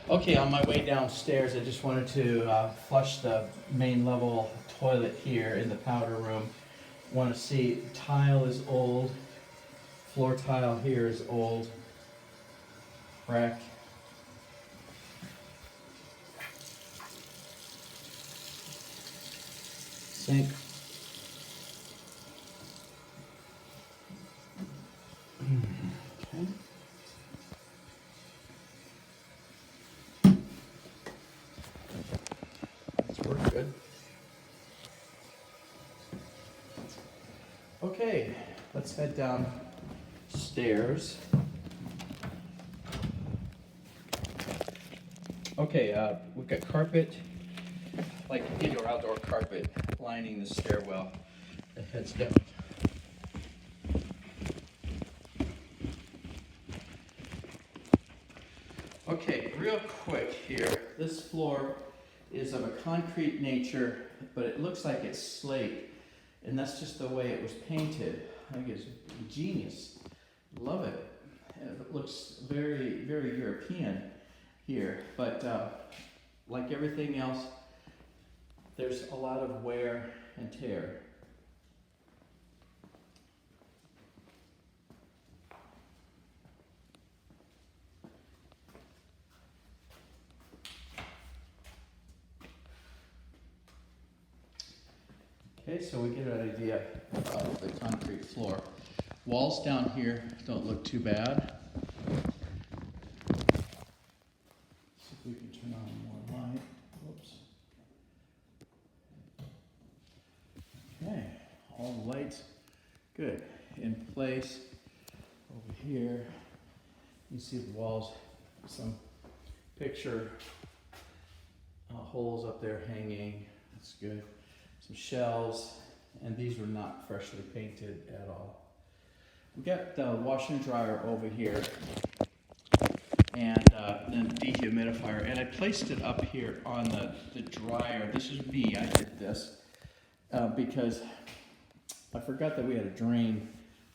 Okay, on my way downstairs, I just wanted to flush the main level toilet here in the powder room. Want to see tile is old, floor tile here is old, crack. Sink. Okay. That's worked good. Okay, let's head downstairs. Okay, we've got carpet, like indoor outdoor carpet, lining the stairwell that heads down. Okay, real quick here. This floor is of a concrete nature, but it looks like it's slate, and that's just the way it was painted. I think it's genius. Love it. And it looks very, very European here, but like everything else, there's a lot of wear and tear. Okay, so we get an idea of the concrete floor. Walls down here don't look too bad. See if we can turn on more light. Whoops. Okay, all the lights good in place. Over here, you see the walls, some picture holes up there hanging. That's good. Some shelves, and these were not freshly painted at all. We got the washer and dryer over here, and then dehumidifier, and I placed it up here on the dryer. This is me, I did this, because I forgot that we had a drain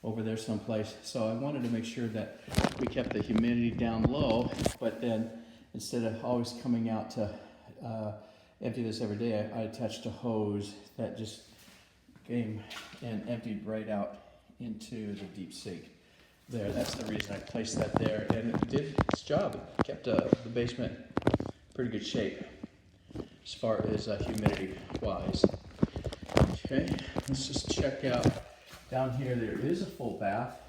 over there someplace, so I wanted to make sure that we kept the humidity down low, but then instead of always coming out to empty this every day, I attached a hose that just came and emptied right out into the deep sink there. That's the reason I placed that there, and it did its job. It kept the basement pretty good shape as far as humidity wise. Okay, let's just check out down here. There is a full bath.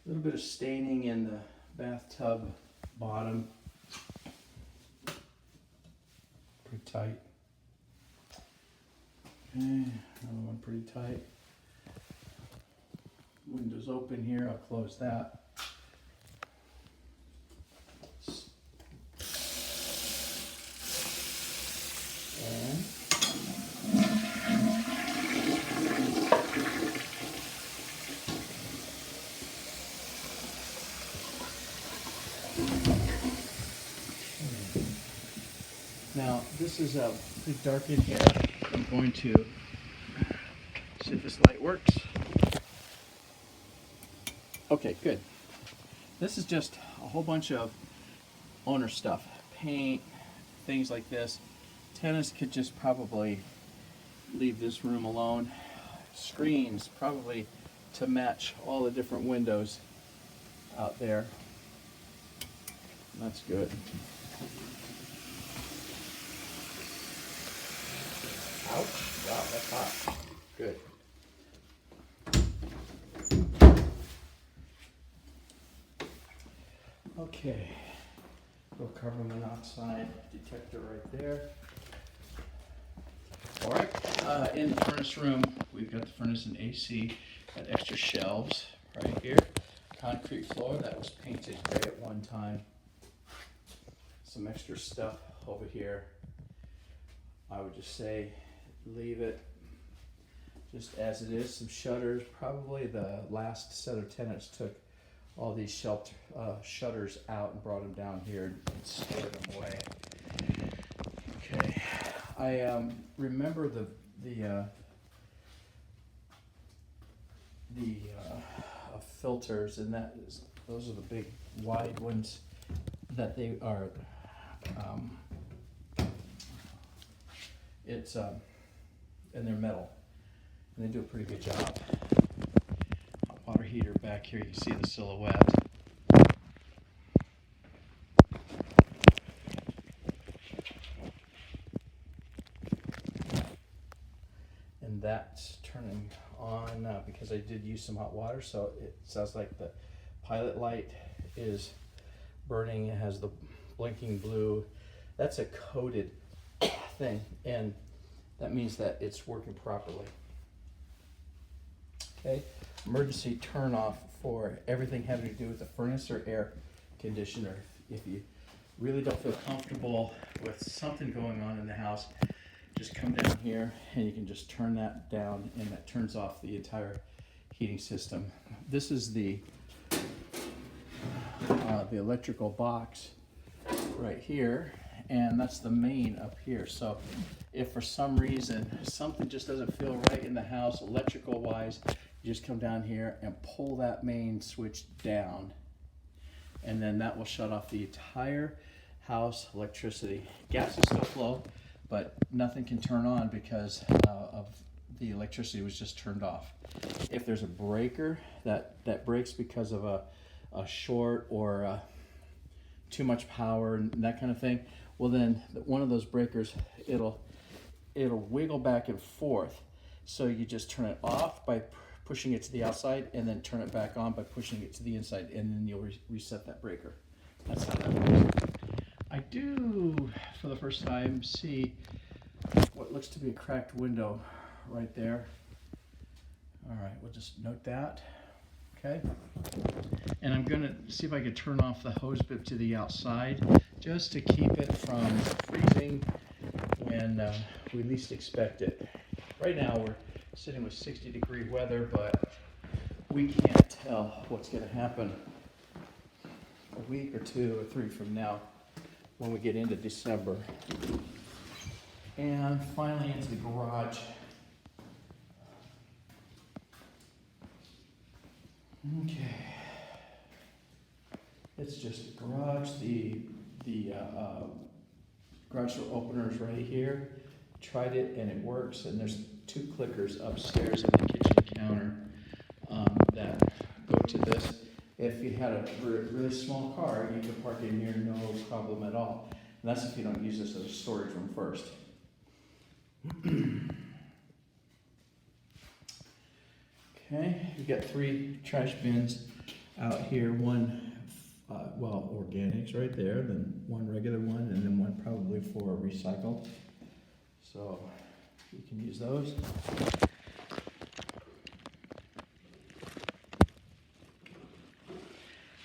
A little bit of staining in the bathtub bottom. Pretty tight. Okay, another one pretty tight. Window's open here, I'll close that. And now, this is pretty dark in here. I'm going to see if this light works. Okay, good. This is just a whole bunch of owner stuff. Paint, things like this. Tenants could just probably leave this room alone. Screens, probably to match all the different windows out there. That's good. Ouch. Wow, that's hot. Good. Okay. Little carbon monoxide detector right there. All right. In the furnace room, we've got the furnace and AC. Got extra shelves right here. Concrete floor that was painted gray at one time. Some extra stuff over here. I would just say leave it just as it is. Some shutters. Probably the last set of tenants took all these shutters out and brought them down here and stored them away. Okay. I remember the the filters, and those are the big wide ones that they are. And they're metal, and they do a pretty good job. Hot water heater back here, you can see the silhouette. And that's turning on because I did use some hot water, so it sounds like the pilot light is burning. It has the blinking blue. That's a coded thing, and that means that it's working properly. Okay, emergency turn off for everything having to do with the furnace or air conditioner. If you really don't feel comfortable with something going on in the house, just come down here and you can just turn that down, and that turns off the entire heating system. This is the electrical box right here, and that's the main up here. So if for some reason something just doesn't feel right in the house electrical wise, you just come down here and pull that main switch down, and then that will shut off the entire house electricity. Gas is still flow, but nothing can turn on because of the electricity was just turned off. If there's a breaker that breaks because of a short or too much power and that kind of thing, well then one of those breakers, it'll wiggle back and forth. So you just turn it off by pushing it to the outside, and then turn it back on by pushing it to the inside, and then you'll reset that breaker. That's how that works. I do, for the first time, see what looks to be a cracked window right there. All right, we'll just note that. Okay. And I'm gonna see if I can turn off the hose bib to the outside just to keep it from freezing when we least expect it. Right now we're sitting with 60-degree weather, but we can't tell what's gonna happen a week or 2 or 3 from now when we get into December. And finally into the garage. Okay. It's just a garage. The garage door opener is right here. Tried it and it works, and there's 2 clickers upstairs in the kitchen counter that go to this. If you had a really small car, you could park in here no problem at all. And that's if you don't use this as a storage room first. Okay, we've got 3 trash bins out here. One, organics right there, then one regular one, and then one probably for recycle. So you can use those.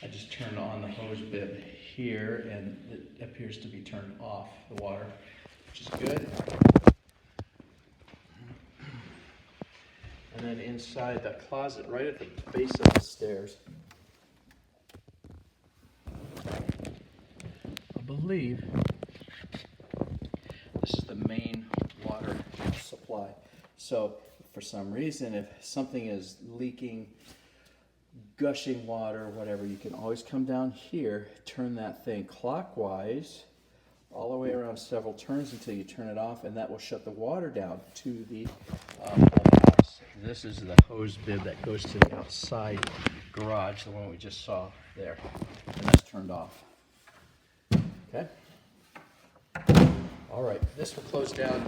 I just turned on the hose bib here, and it appears to be turned off, the water, which is good. And then inside the closet, right at the base of the stairs, I believe this is the main water supply. So for some reason, if something is leaking, gushing water, whatever, you can always come down here, turn that thing clockwise all the way around several turns until you turn it off, and that will shut the water down to the house. This is the hose bib that goes to the outside garage, the one we just saw there, and that's turned off. Okay. All right, this will close down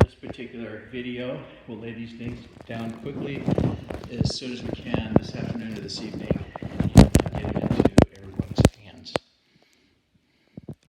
this particular video. We'll lay these things down quickly as soon as we can this afternoon or this evening and get them into